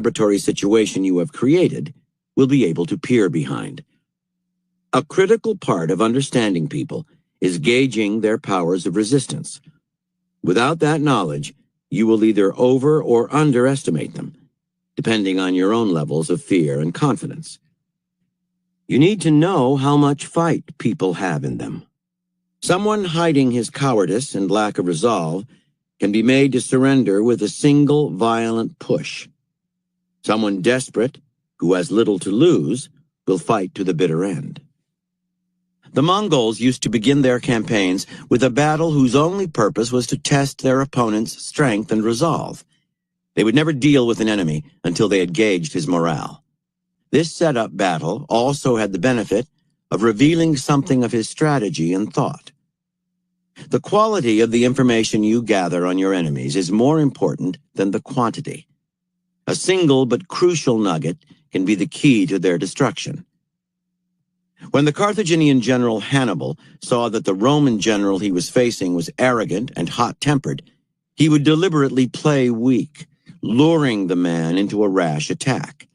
laboratory situation you have created will be able to peer behind. A critical part of understanding people is gauging their powers of resistance. Without that knowledge, you will either over or underestimate them, depending on your own levels of fear and confidence. You need to know how much fight people have in them. Someone hiding his cowardice and lack of resolve can be made to surrender with a single violent push. Someone desperate, who has little to lose, will fight to the bitter end. The Mongols used to begin their campaigns with a battle whose only purpose was to test their opponent's strength and resolve. They would never deal with an enemy until they had gauged his morale. This set-up battle also had the benefit of revealing something of his strategy and thought. The quality of the information you gather on your enemies is more important than the quantity. A single but crucial nugget can be the key to their destruction. When the Carthaginian general Hannibal saw that the Roman general he was facing was arrogant and hot-tempered, he would deliberately play weak, luring the man into a rash attack.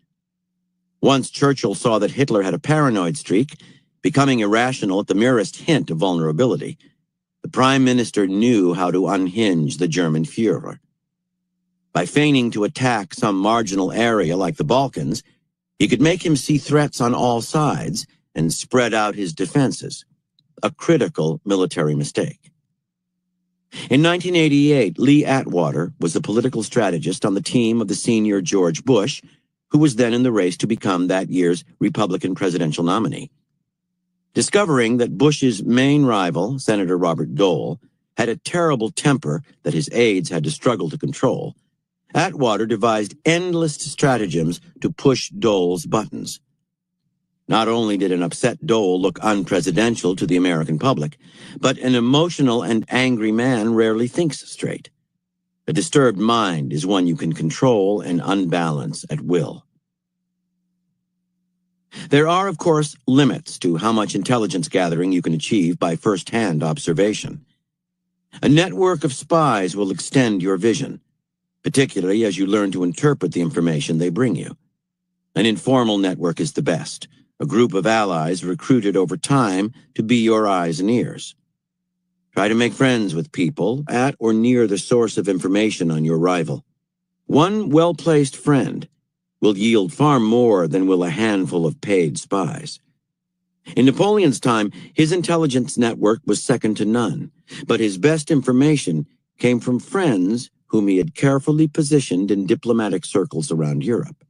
Once Churchill saw that Hitler had a paranoid streak, becoming irrational at the merest hint of vulnerability, the Prime Minister knew how to unhinge the German Führer. By feigning to attack some marginal area like the Balkans, he could make him see threats on all sides and spread out his defenses, a critical military mistake. In 1988, Lee Atwater was a political strategist on the team of the senior George Bush, who was then in the race to become that year's Republican presidential nominee. Discovering that Bush's main rival, Senator Robert Dole, had a terrible temper that his aides had to struggle to control, Atwater devised endless stratagems to push Dole's buttons. Not only did an upset Dole look unpresidential to the American public, but an emotional and angry man rarely thinks straight. A disturbed mind is one you can control and unbalance at will. There are, of course, limits to how much intelligence gathering you can achieve by first-hand observation. A network of spies will extend your vision, particularly as you learn to interpret the information they bring you. An informal network is the best, a group of allies recruited over time to be your eyes and ears. Try to make friends with people at or near the source of information on your rival. One well-placed friend will yield far more than will a handful of paid spies. In Napoleon's time, his intelligence network was second to none, but his best information came from friends whom he had carefully positioned in diplomatic circles around Europe.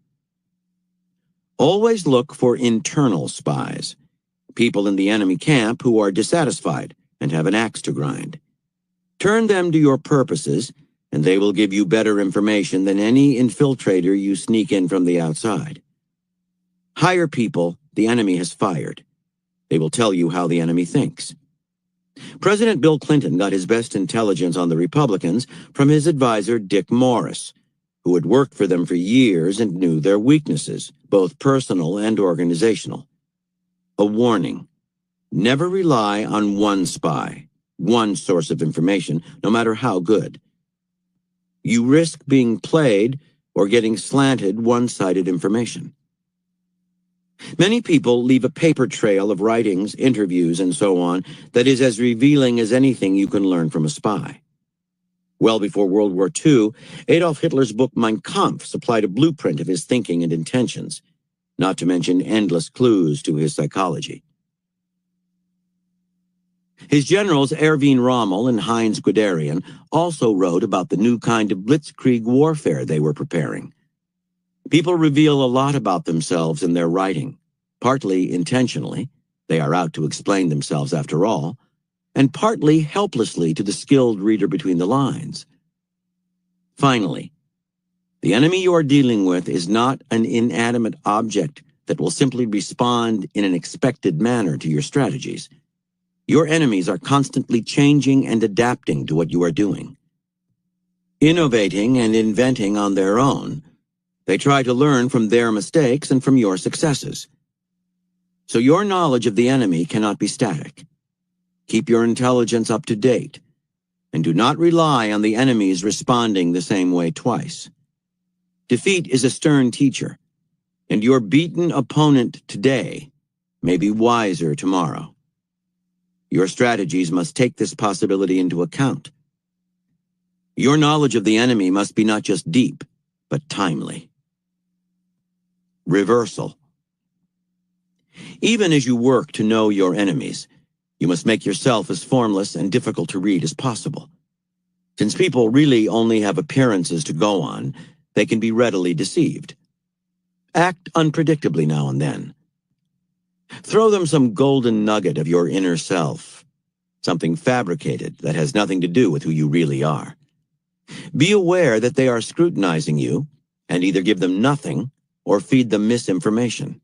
Always look for internal spies, people in the enemy camp who are dissatisfied and have an axe to grind. Turn them to your purposes, and they will give you better information than any infiltrator you sneak in from the outside. Hire people the enemy has fired. They will tell you how the enemy thinks. President Bill Clinton got his best intelligence on the Republicans from his advisor Dick Morris, who had worked for them for years and knew their weaknesses, both personal and organizational. A warning: never rely on one spy, one source of information, no matter how good. You risk being played or getting slanted one-sided information. Many people leave a paper trail of writings, interviews, and so on that is as revealing as anything you can learn from a spy. Well before World War II, Adolf Hitler's book Mein Kampf supplied a blueprint of his thinking and intentions, not to mention endless clues to his psychology. His generals Erwin Rommel and Heinz Guderian also wrote about the new kind of blitzkrieg warfare they were preparing. People reveal a lot about themselves in their writing, partly intentionally — they are out to explain themselves after all — and partly helplessly to the skilled reader between the lines. Finally, the enemy you are dealing with is not an inanimate object that will simply respond in an expected manner to your strategies. Your enemies are constantly changing and adapting to what you are doing. Innovating and inventing on their own, they try to learn from their mistakes and from your successes. So your knowledge of the enemy cannot be static. Keep your intelligence up to date, and do not rely on the enemies responding the same way twice. Defeat is a stern teacher, and your beaten opponent today may be wiser tomorrow. Your strategies must take this possibility into account. Your knowledge of the enemy must be not just deep, but timely. Reversal. Even as you work to know your enemies, you must make yourself as formless and difficult to read as possible. Since people really only have appearances to go on, they can be readily deceived. Act unpredictably now and then. Throw them some golden nugget of your inner self, something fabricated that has nothing to do with who you really are. Be aware that they are scrutinizing you, and either give them nothing or feed them misinformation.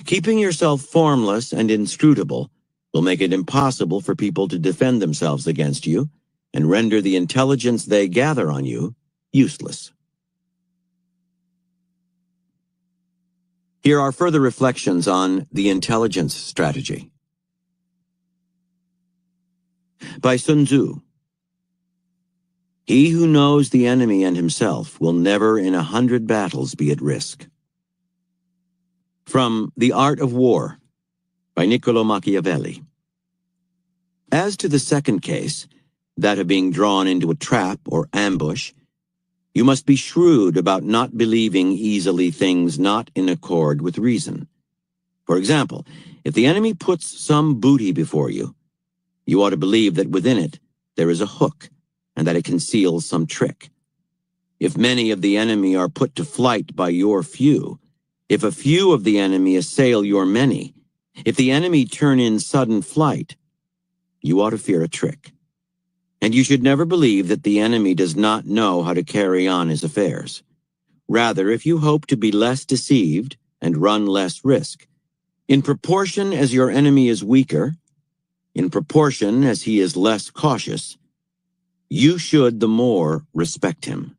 Keeping yourself formless and inscrutable will make it impossible for people to defend themselves against you and render the intelligence they gather on you useless. Here are further reflections on the intelligence strategy. By Sun Tzu. He who knows the enemy and himself will never in 100 battles be at risk. From The Art of War, by Niccolo Machiavelli. As to the second case, that of being drawn into a trap or ambush, you must be shrewd about not believing easily things not in accord with reason. For example, if the enemy puts some booty before you, you ought to believe that within it there is a hook, and that it conceals some trick. If many of the enemy are put to flight by your few, if a few of the enemy assail your many, if the enemy turn in sudden flight, you ought to fear a trick. And you should never believe that the enemy does not know how to carry on his affairs. Rather, if you hope to be less deceived and run less risk, in proportion as your enemy is weaker, in proportion as he is less cautious, you should the more respect him.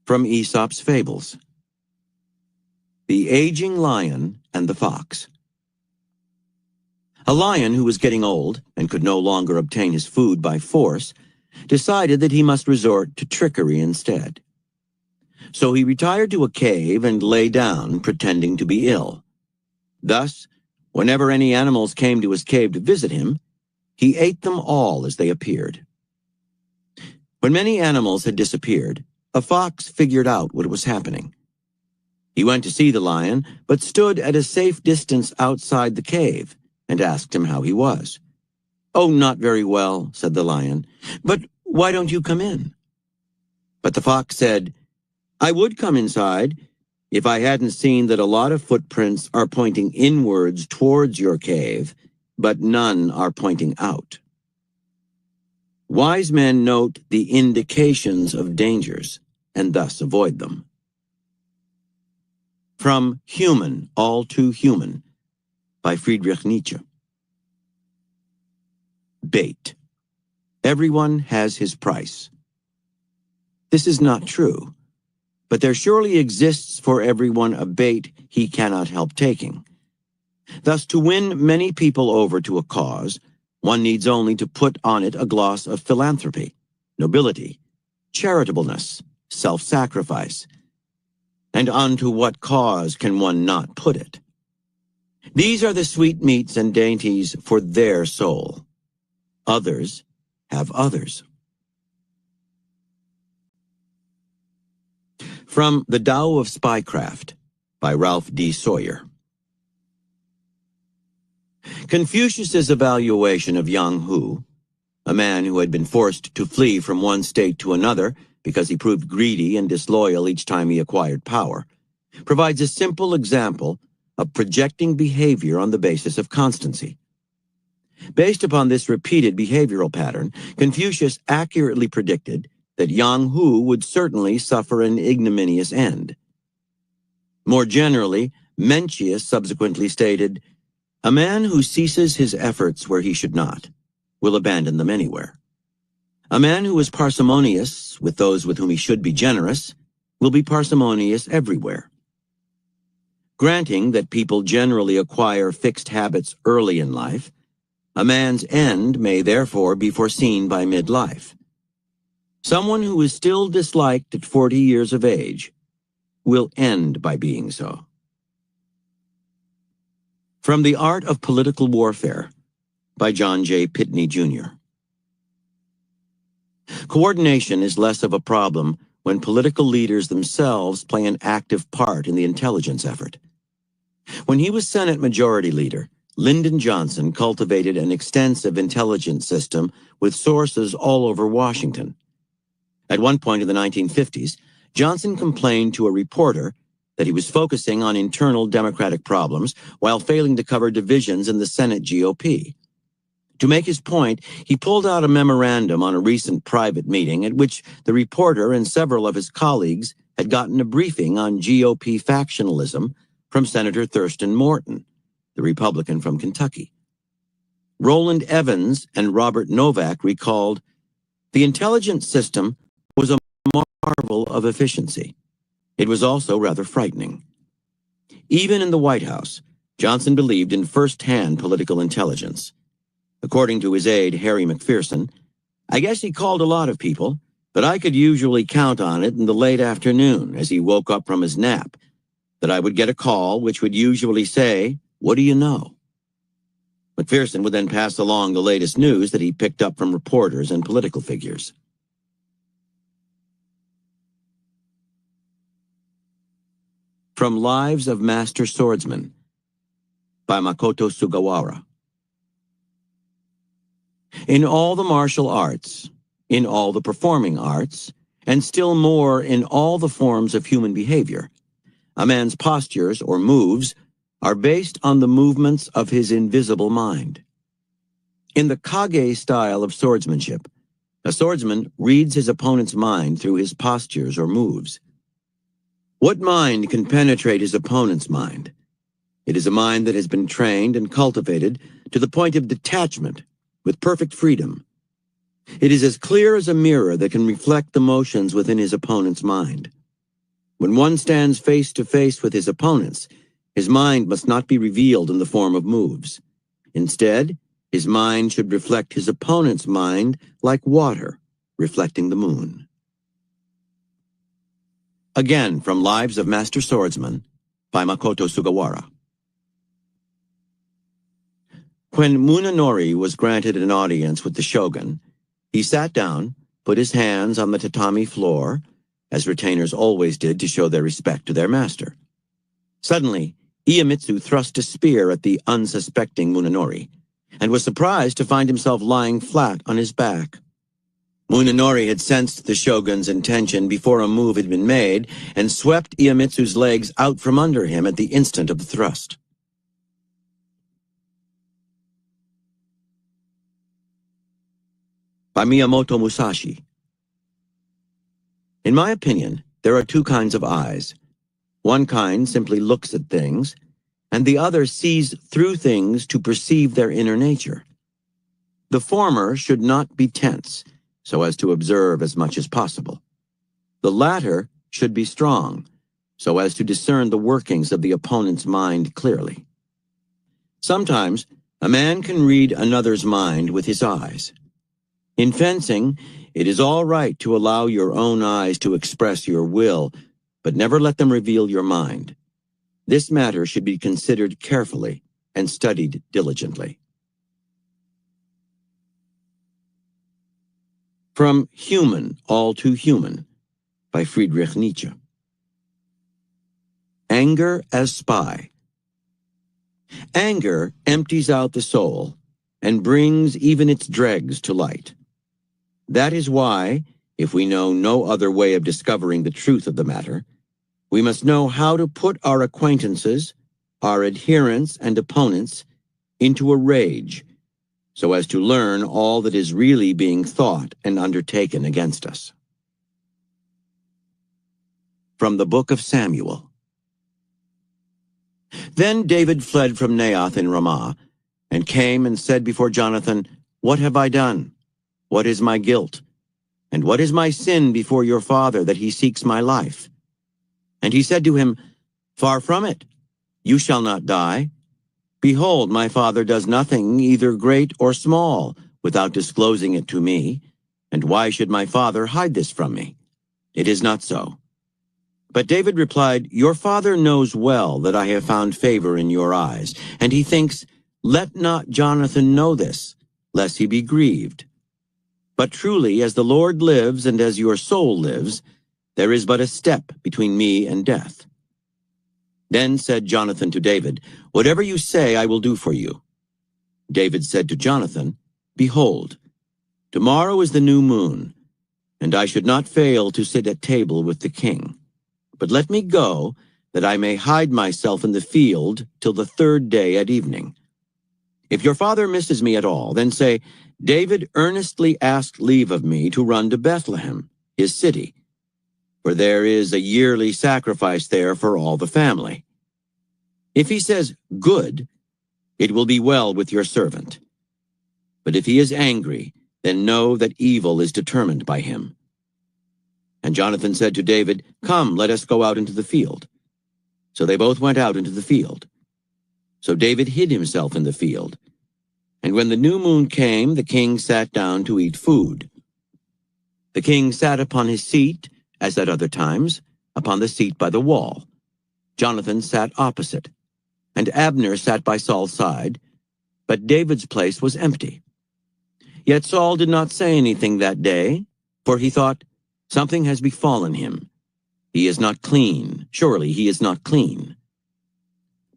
From Aesop's Fables. The Aging Lion and the Fox. A lion who was getting old and could no longer obtain his food by force decided that he must resort to trickery instead. So he retired to a cave and lay down, pretending to be ill. Thus, whenever any animals came to his cave to visit him, he ate them all as they appeared. When many animals had disappeared, a fox figured out what was happening. He went to see the lion, but stood at a safe distance outside the cave and asked him how he was. "Oh, not very well," said the lion, "but why don't you come in?" But the fox said, "I would come inside if I hadn't seen that a lot of footprints are pointing inwards towards your cave, but none are pointing out." Wise men note the indications of dangers and thus avoid them. From Human, All Too Human, by Friedrich Nietzsche. Bait. Everyone has his price. This is not true, but there surely exists for everyone a bait he cannot help taking. Thus, to win many people over to a cause, one needs only to put on it a gloss of philanthropy, nobility, charitableness, self-sacrifice. And unto what cause can one not put it? These are the sweetmeats and dainties for their soul. Others have others. From The Tao of Spycraft, by Ralph D. Sawyer. Confucius's evaluation of Yang Hu, a man who had been forced to flee from one state to another because he proved greedy and disloyal each time he acquired power, provides a simple example of projecting behavior on the basis of constancy. Based upon this repeated behavioral pattern, Confucius accurately predicted that Yang Hu would certainly suffer an ignominious end. More generally, Mencius subsequently stated, "A man who ceases his efforts where he should not will abandon them anywhere. A man who is parsimonious with those with whom he should be generous will be parsimonious everywhere." Granting that people generally acquire fixed habits early in life, a man's end may therefore be foreseen by midlife. Someone who is still disliked at 40 years of age will end by being so. From The Art of Political Warfare by John J. Pitney, Jr. Coordination is less of a problem when political leaders themselves play an active part in the intelligence effort. When he was Senate Majority Leader, Lyndon Johnson cultivated an extensive intelligence system with sources all over Washington. At one point in the 1950s, Johnson complained to a reporter that he was focusing on internal Democratic problems while failing to cover divisions in the Senate GOP. To make his point, he pulled out a memorandum on a recent private meeting at which the reporter and several of his colleagues had gotten a briefing on GOP factionalism from Senator Thurston Morton, the Republican from Kentucky. Roland Evans and Robert Novak recalled, "The intelligence system was a marvel of efficiency. It was also rather frightening." Even in the White House, Johnson believed in first-hand political intelligence. According to his aide, Harry McPherson, "I guess he called a lot of people, but I could usually count on it in the late afternoon as he woke up from his nap, that I would get a call which would usually say, 'What do you know?' McPherson would then pass along the latest news that he picked up from reporters and political figures." From Lives of Master Swordsmen by Makoto Sugawara. In all the martial arts, in all the performing arts, and still more in all the forms of human behavior, a man's postures or moves are based on the movements of his invisible mind. In the Kage style of swordsmanship, a swordsman reads his opponent's mind through his postures or moves. What mind can penetrate his opponent's mind? It is a mind that has been trained and cultivated to the point of detachment, with perfect freedom. It is as clear as a mirror that can reflect the motions within his opponent's mind. When one stands face to face with his opponents, his mind must not be revealed in the form of moves. Instead, his mind should reflect his opponent's mind like water reflecting the moon. Again, from Lives of Master Swordsmen by Makoto Sugawara. When Munenori was granted an audience with the shogun, he sat down, put his hands on the tatami floor, as retainers always did to show their respect to their master. Suddenly, Iemitsu thrust a spear at the unsuspecting Munenori, and was surprised to find himself lying flat on his back. Munenori had sensed the shogun's intention before a move had been made, and swept Iemitsu's legs out from under him at the instant of the thrust. By Miyamoto Musashi. In my opinion, there are two kinds of eyes. One kind simply looks at things, and the other sees through things to perceive their inner nature. The former should not be tense, so as to observe as much as possible. The latter should be strong, so as to discern the workings of the opponent's mind clearly. Sometimes, a man can read another's mind with his eyes. In fencing, it is all right to allow your own eyes to express your will, but never let them reveal your mind. This matter should be considered carefully and studied diligently. From Human, All Too Human by Friedrich Nietzsche. Anger as spy. Anger empties out the soul and brings even its dregs to light. That is why, if we know no other way of discovering the truth of the matter, we must know how to put our acquaintances, our adherents and opponents, into a rage, so as to learn all that is really being thought and undertaken against us. From the Book of Samuel. Then David fled from Naioth in Ramah, and came and said before Jonathan, "What have I done? What is my guilt? And what is my sin before your father that he seeks my life?" And he said to him, "Far from it. You shall not die. Behold, my father does nothing, either great or small, without disclosing it to me, And why should my father hide this from me? It is not so." But David replied, "Your father knows well that I have found favor in your eyes, and he thinks, 'Let not Jonathan know this, lest he be grieved.' But truly, as the Lord lives and as your soul lives, there is but a step between me and death." Then said Jonathan to David, "Whatever you say I will do for you." David said to Jonathan, "Behold, tomorrow is the new moon, and I should not fail to sit at table with the king. But let me go, that I may hide myself in the field till the third day at evening. If your father misses me at all, then say, 'David earnestly asked leave of me to run to Bethlehem, his city, for there is a yearly sacrifice there for all the family.' If he says, 'Good,' it will be well with your servant. But if he is angry, then know that evil is determined by him." And Jonathan said to David, "Come, let us go out into the field." So they both went out into the field. So David hid himself in the field. And when the new moon came, the king sat down to eat food. The king sat upon his seat, as at other times, upon the seat by the wall. Jonathan sat opposite, and Abner sat by Saul's side, but David's place was empty. Yet Saul did not say anything that day, for he thought, "Something has befallen him. He is not clean. Surely he is not clean."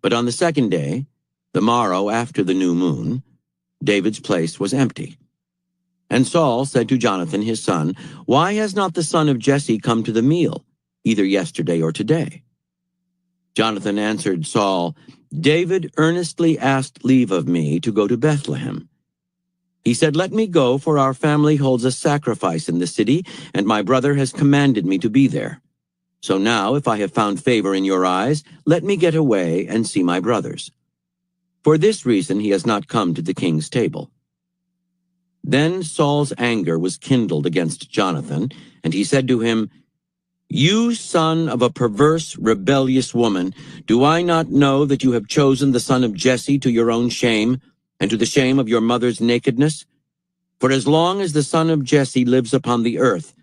But on the second day, the morrow after the new moon, David's place was empty. And Saul said to Jonathan his son, "Why has not the son of Jesse come to the meal, either yesterday or today?" Jonathan answered Saul, "David earnestly asked leave of me to go to Bethlehem. He said, 'Let me go, for our family holds a sacrifice in the city, and my brother has commanded me to be there. So now, if I have found favor in your eyes, let me get away and see my brothers.' For this reason he has not come to the king's table." Then Saul's anger was kindled against Jonathan, and he said to him, "You son of a perverse, rebellious woman, do I not know that you have chosen the son of Jesse to your own shame, and to the shame of your mother's nakedness? For as long as the son of Jesse lives upon the earth,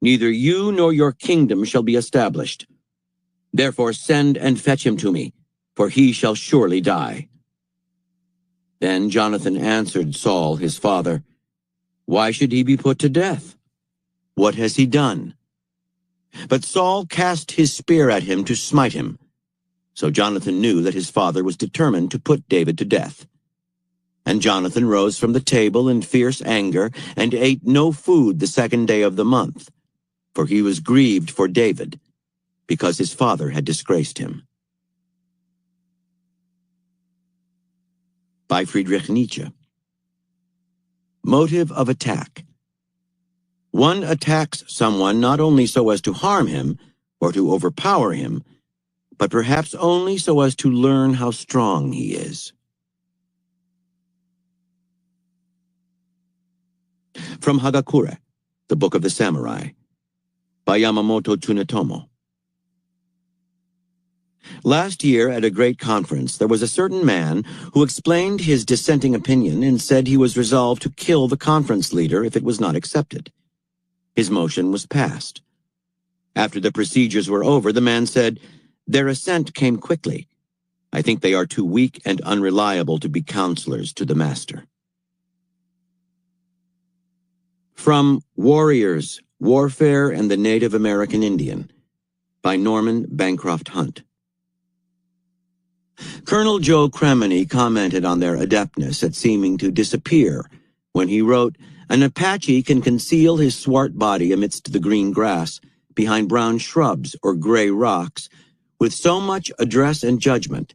neither you nor your kingdom shall be established. Therefore send and fetch him to me, for he shall surely die." Then Jonathan answered Saul his father, "Why should he be put to death? What has he done?" But Saul cast his spear at him to smite him. So Jonathan knew that his father was determined to put David to death. And Jonathan rose from the table in fierce anger, and ate no food the second day of the month, for he was grieved for David, because his father had disgraced him. By Friedrich Nietzsche. Motive of attack. One attacks someone not only so as to harm him or to overpower him, but perhaps only so as to learn how strong he is. From Hagakure, the Book of the Samurai, by Yamamoto Tsunetomo. Last year at a great conference, there was a certain man who explained his dissenting opinion and said he was resolved to kill the conference leader if it was not accepted. His motion was passed. After the procedures were over, the man said, "Their assent came quickly. I think they are too weak and unreliable to be counselors to the master." From Warriors, Warfare and the Native American Indian, by Norman Bancroft Hunt. Colonel Joe Cremeny commented on their adeptness at seeming to disappear when he wrote, "An Apache can conceal his swart body amidst the green grass, behind brown shrubs or gray rocks, with so much address and judgment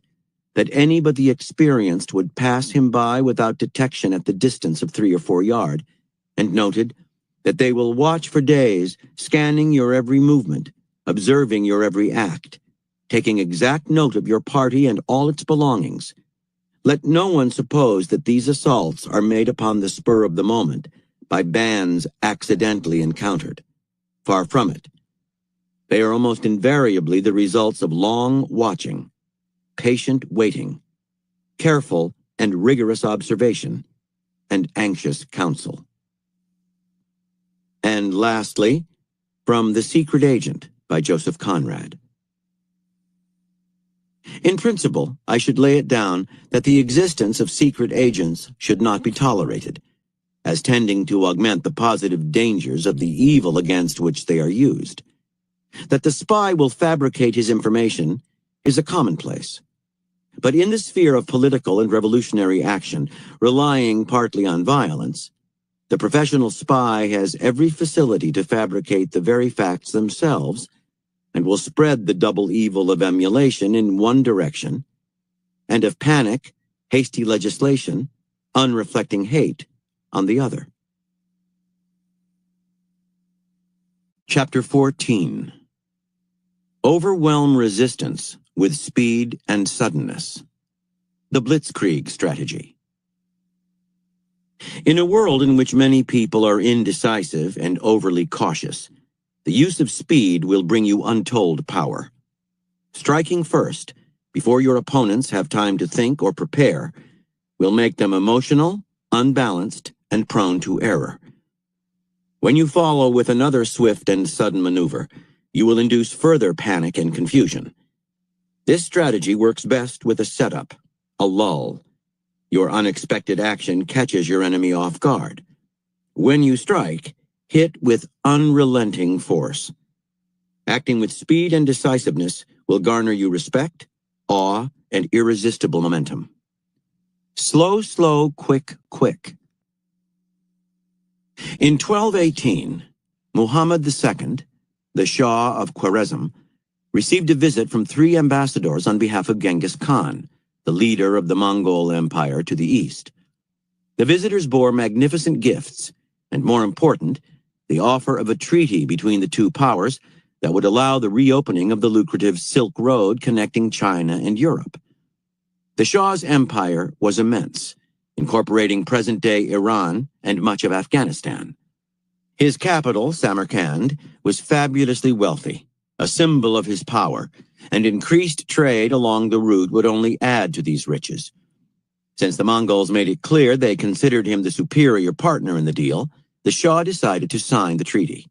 that any but the experienced would pass him by without detection at the distance of 3 or 4 yards, and noted that they will watch for days, scanning your every movement, observing your every act, taking exact note of your party and all its belongings. Let no one suppose that these assaults are made upon the spur of the moment, by bands accidentally encountered. Far from it. They are almost invariably the results of long watching, patient waiting, careful and rigorous observation, and anxious counsel." And lastly, from The Secret Agent by Joseph Conrad. In principle, I should lay it down that the existence of secret agents should not be tolerated, as tending to augment the positive dangers of the evil against which they are used. That the spy will fabricate his information is a commonplace. But in the sphere of political and revolutionary action, relying partly on violence, the professional spy has every facility to fabricate the very facts themselves and will spread the double evil of emulation in one direction and of panic, hasty legislation, unreflecting hate on the other. Chapter 14. Overwhelm resistance with speed and suddenness. The Blitzkrieg strategy. In a world in which many people are indecisive and overly cautious, the use of speed will bring you untold power. Striking first, before your opponents have time to think or prepare, will make them emotional, unbalanced, and prone to error. When you follow with another swift and sudden maneuver, you will induce further panic and confusion. This strategy works best with a setup, a lull. Your unexpected action catches your enemy off guard. When you strike, hit with unrelenting force. Acting with speed and decisiveness will garner you respect, awe, and irresistible momentum. Slow, slow, quick, quick. In 1218, Muhammad II, the Shah of Khwarezm, received a visit from 3 ambassadors on behalf of Genghis Khan, the leader of the Mongol Empire to the east. The visitors bore magnificent gifts, and more important, the offer of a treaty between the two powers that would allow the reopening of the lucrative Silk Road connecting China and Europe. The Shah's empire was immense, incorporating present-day Iran and much of Afghanistan. His capital, Samarkand, was fabulously wealthy, a symbol of his power, and increased trade along the route would only add to these riches. Since the Mongols made it clear they considered him the superior partner in the deal, the Shah decided to sign the treaty.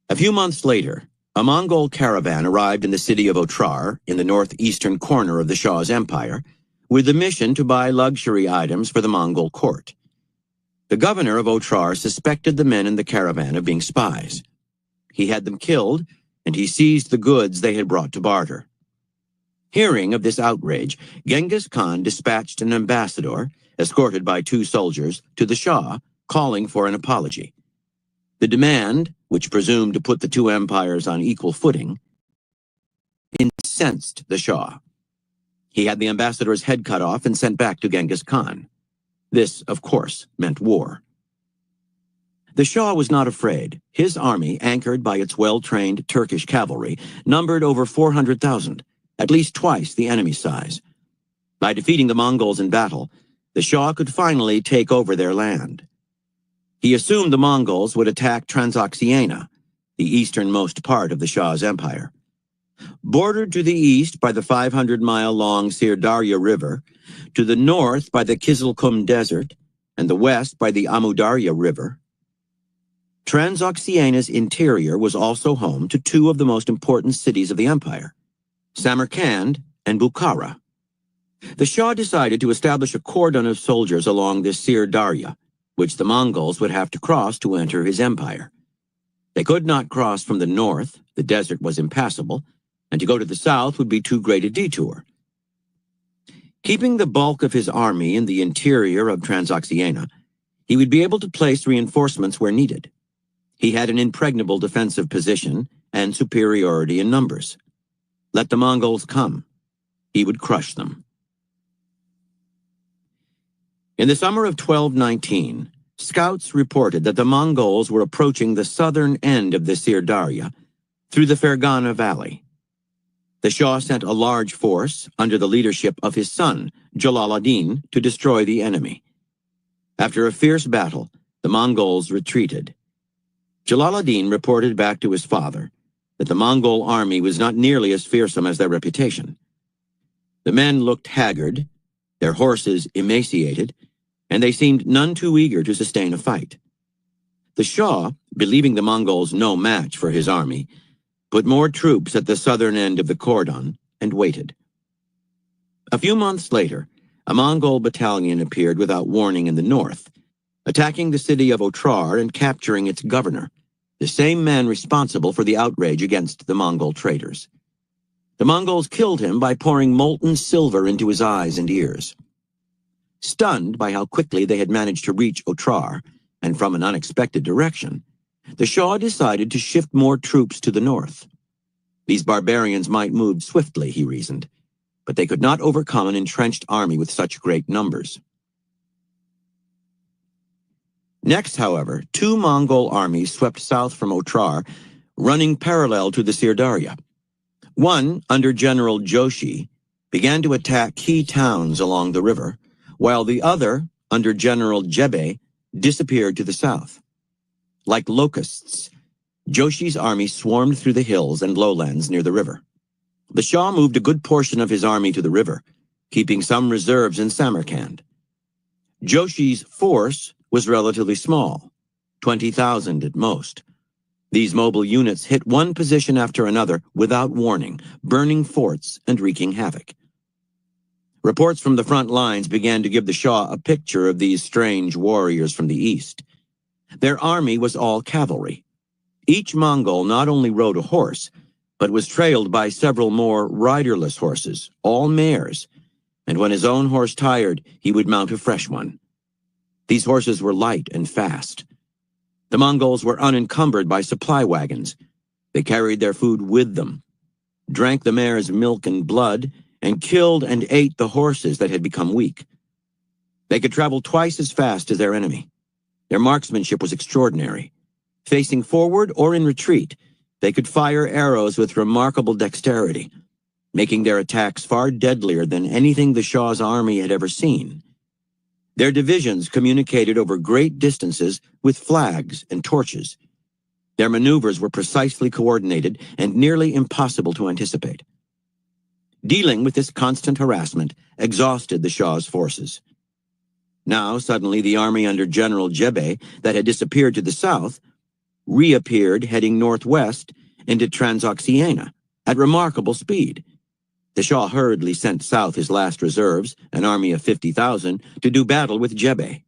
A few months later, a Mongol caravan arrived in the city of Otrar, in the northeastern corner of the Shah's empire, with the mission to buy luxury items for the Mongol court. The governor of Otrar suspected the men in the caravan of being spies. He had them killed, and he seized the goods they had brought to barter. Hearing of this outrage, Genghis Khan dispatched an ambassador, escorted by 2 soldiers, to the Shah, calling for an apology. The demand, which presumed to put the 2 empires on equal footing, incensed the Shah. He had the ambassador's head cut off and sent back to Genghis Khan. This, of course, meant war. The Shah was not afraid. His army, anchored by its well-trained Turkish cavalry, numbered over 400,000, at least twice the enemy's size. By defeating the Mongols in battle, the Shah could finally take over their land. He assumed the Mongols would attack Transoxiana, the easternmost part of the Shah's empire. Bordered to the east by the 500-mile-long Sirdarya River, to the north by the Kizilkum Desert, and the west by the Amudarya River, Transoxiana's interior was also home to 2 of the most important cities of the empire, Samarkand and Bukhara. The Shah decided to establish a cordon of soldiers along the Sirdarya, which the Mongols would have to cross to enter his empire. They could not cross from the north, the desert was impassable, and to go to the south would be too great a detour. Keeping the bulk of his army in the interior of Transoxiana, he would be able to place reinforcements where needed. He had an impregnable defensive position and superiority in numbers. Let the Mongols come. He would crush them. In the summer of 1219, scouts reported that the Mongols were approaching the southern end of the Sirdarya through the Fergana Valley. The Shah sent a large force under the leadership of his son, Jalal ad-Din, to destroy the enemy. After a fierce battle, the Mongols retreated. Jalal ad-Din reported back to his father that the Mongol army was not nearly as fearsome as their reputation. The men looked haggard, their horses emaciated, and they seemed none too eager to sustain a fight. The Shah, believing the Mongols no match for his army, put more troops at the southern end of the cordon and waited. A few months later, a Mongol battalion appeared without warning in the north, attacking the city of Otrar and capturing its governor, the same man responsible for the outrage against the Mongol traders. The Mongols killed him by pouring molten silver into his eyes and ears. Stunned by how quickly they had managed to reach Otrar, and from an unexpected direction, the Shah decided to shift more troops to the north. These barbarians might move swiftly, he reasoned, but they could not overcome an entrenched army with such great numbers. Next, however, two Mongol armies swept south from Otrar, running parallel to the Sirdarya. One, under General Joshi, began to attack key towns along the river, while the other, under General Jebe, disappeared to the south. Like locusts, Joshi's army swarmed through the hills and lowlands near the river. The Shah moved a good portion of his army to the river, keeping some reserves in Samarkand. Joshi's force was relatively small, 20,000 at most. These mobile units hit one position after another without warning, burning forts and wreaking havoc. Reports from the front lines began to give the Shah a picture of these strange warriors from the east. Their army was all cavalry. Each Mongol not only rode a horse, but was trailed by several more riderless horses, all mares, and when his own horse tired, he would mount a fresh one. These horses were light and fast. The Mongols were unencumbered by supply wagons. They carried their food with them, drank the mare's milk and blood, and killed and ate the horses that had become weak. They could travel twice as fast as their enemy. Their marksmanship was extraordinary. Facing forward or in retreat, they could fire arrows with remarkable dexterity, making their attacks far deadlier than anything the Shah's army had ever seen. Their divisions communicated over great distances with flags and torches. Their maneuvers were precisely coordinated and nearly impossible to anticipate. Dealing with this constant harassment exhausted the Shah's forces. Now, suddenly, the army under General Jebe that had disappeared to the south reappeared heading northwest into Transoxiana at remarkable speed. The Shah hurriedly sent south his last reserves, an army of 50,000, to do battle with Jebe.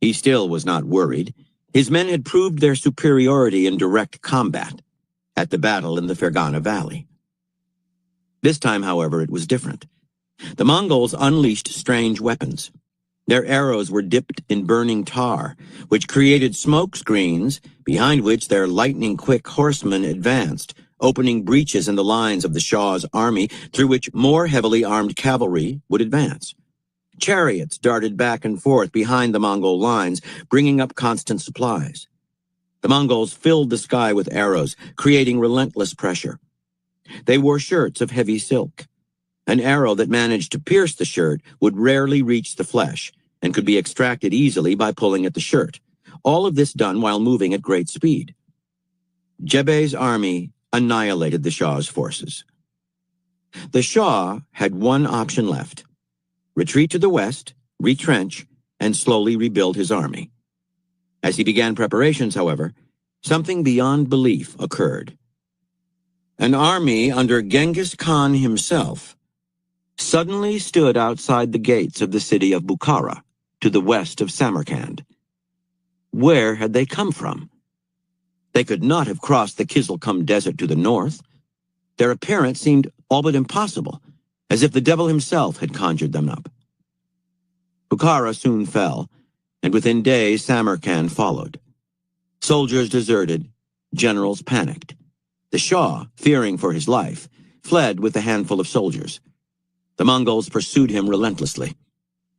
He still was not worried. His men had proved their superiority in direct combat at the battle in the Fergana Valley. This time, however, it was different. The Mongols unleashed strange weapons. Their arrows were dipped in burning tar, which created smoke screens, behind which their lightning-quick horsemen advanced, opening breaches in the lines of the Shah's army through which more heavily armed cavalry would advance. Chariots darted back and forth behind the Mongol lines, bringing up constant supplies. The Mongols filled the sky with arrows, creating relentless pressure. They wore shirts of heavy silk. An arrow that managed to pierce the shirt would rarely reach the flesh and could be extracted easily by pulling at the shirt. All of this done while moving at great speed. Jebe's army annihilated the Shah's forces. The Shah had one option left: retreat to the west, retrench, and slowly rebuild his army. As he began preparations, however, something beyond belief occurred. An army under Genghis Khan himself suddenly stood outside the gates of the city of Bukhara, to the west of Samarkand. Where had they come from? They could not have crossed the Kizilkum Desert to the north. Their appearance seemed all but impossible, as if the devil himself had conjured them up. Bukhara soon fell, and within days Samarkand followed. Soldiers deserted, generals panicked. The Shah, fearing for his life, fled with a handful of soldiers. The Mongols pursued him relentlessly.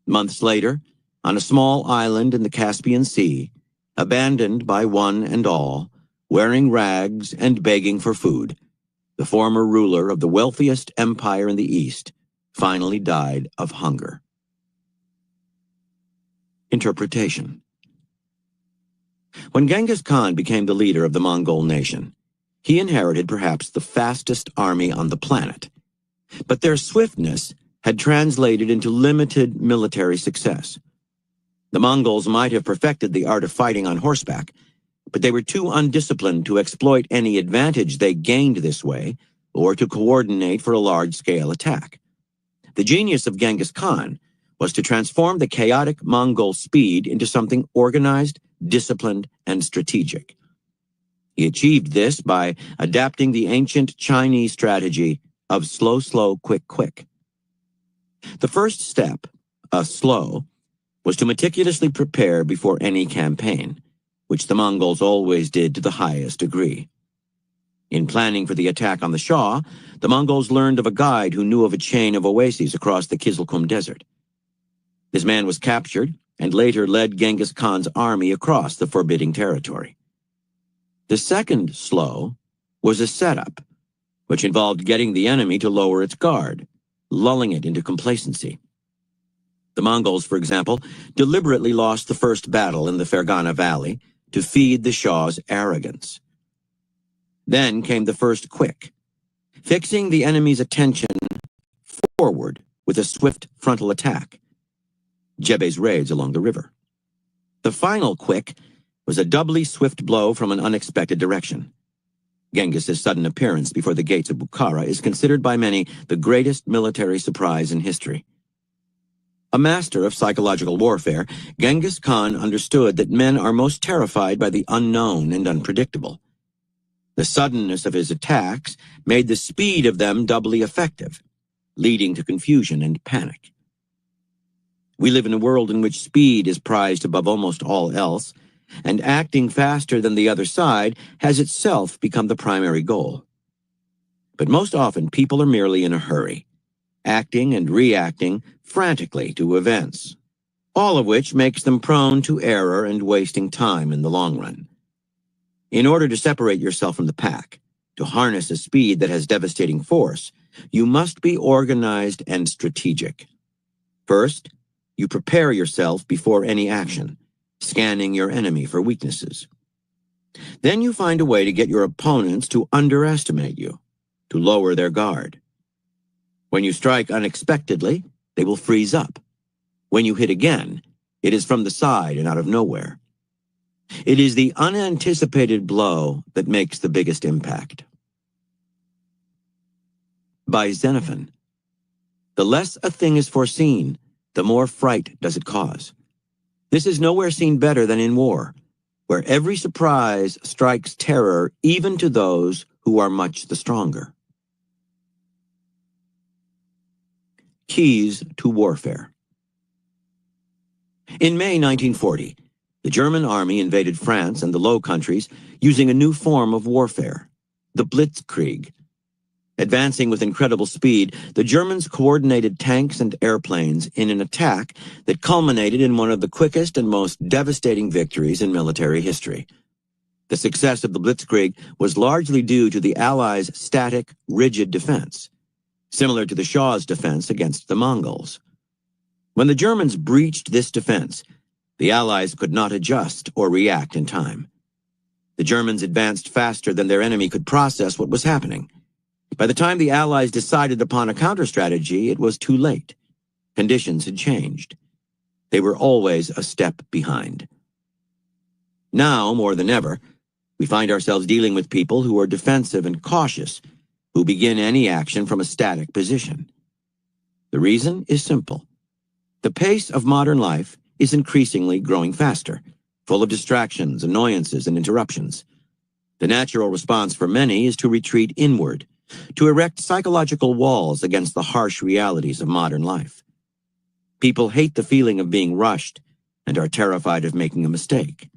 Months later, on a small island in the Caspian Sea, abandoned by one and all, wearing rags and begging for food, the former ruler of the wealthiest empire in the East finally died of hunger. Interpretation. When Genghis Khan became the leader of the Mongol nation, he inherited perhaps the fastest army on the planet. But their swiftness had translated into limited military success. The Mongols might have perfected the art of fighting on horseback, but they were too undisciplined to exploit any advantage they gained this way or to coordinate for a large-scale attack. The genius of Genghis Khan was to transform the chaotic Mongol speed into something organized, disciplined, and strategic. He achieved this by adapting the ancient Chinese strategy of slow, slow, quick, quick. The first step, slow, was to meticulously prepare before any campaign, which the Mongols always did to the highest degree. In planning for the attack on the Shah, the Mongols learned of a guide who knew of a chain of oases across the Kizilkum Desert. This man was captured and later led Genghis Khan's army across the forbidding territory. The second slow was a setup, which involved getting the enemy to lower its guard, lulling it into complacency. The Mongols, for example, deliberately lost the first battle in the Fergana Valley to feed the Shah's arrogance. Then came the first quick, fixing the enemy's attention forward with a swift frontal attack, Jebe's raids along the river. The final quick was a doubly swift blow from an unexpected direction. Genghis's sudden appearance before the gates of Bukhara is considered by many the greatest military surprise in history. A master of psychological warfare, Genghis Khan understood that men are most terrified by the unknown and unpredictable. The suddenness of his attacks made the speed of them doubly effective, leading to confusion and panic. We live in a world in which speed is prized above almost all else, and acting faster than the other side has itself become the primary goal. But most often people are merely in a hurry, acting and reacting frantically to events, all of which makes them prone to error and wasting time in the long run. In order to separate yourself from the pack, to harness a speed that has devastating force, you must be organized and strategic. First, you prepare yourself before any action, scanning your enemy for weaknesses. Then you find a way to get your opponents to underestimate you, to lower their guard. When you strike unexpectedly, they will freeze up. When you hit again, it is from the side and out of nowhere. It is the unanticipated blow that makes the biggest impact. By Xenophon. The less a thing is foreseen, the more fright does it cause. This is nowhere seen better than in war, where every surprise strikes terror even to those who are much the stronger. Keys to warfare. In May 1940, the German army invaded France and the Low Countries using a new form of warfare, the Blitzkrieg. Advancing with incredible speed, the Germans coordinated tanks and airplanes in an attack that culminated in one of the quickest and most devastating victories in military history. The success of the Blitzkrieg was largely due to the Allies' static, rigid defense, similar to the Shah's defense against the Mongols. When the Germans breached this defense, the Allies could not adjust or react in time. The Germans advanced faster than their enemy could process what was happening. By the time the Allies decided upon a counter-strategy, it was too late. Conditions had changed. They were always a step behind. Now, more than ever, we find ourselves dealing with people who are defensive and cautious, who begin any action from a static position. The reason is simple. The pace of modern life is increasingly growing faster, full of distractions, annoyances, and interruptions. The natural response for many is to retreat inward, to erect psychological walls against the harsh realities of modern life. People hate the feeling of being rushed and are terrified of making a mistake.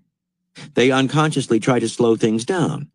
They unconsciously try to slow things down,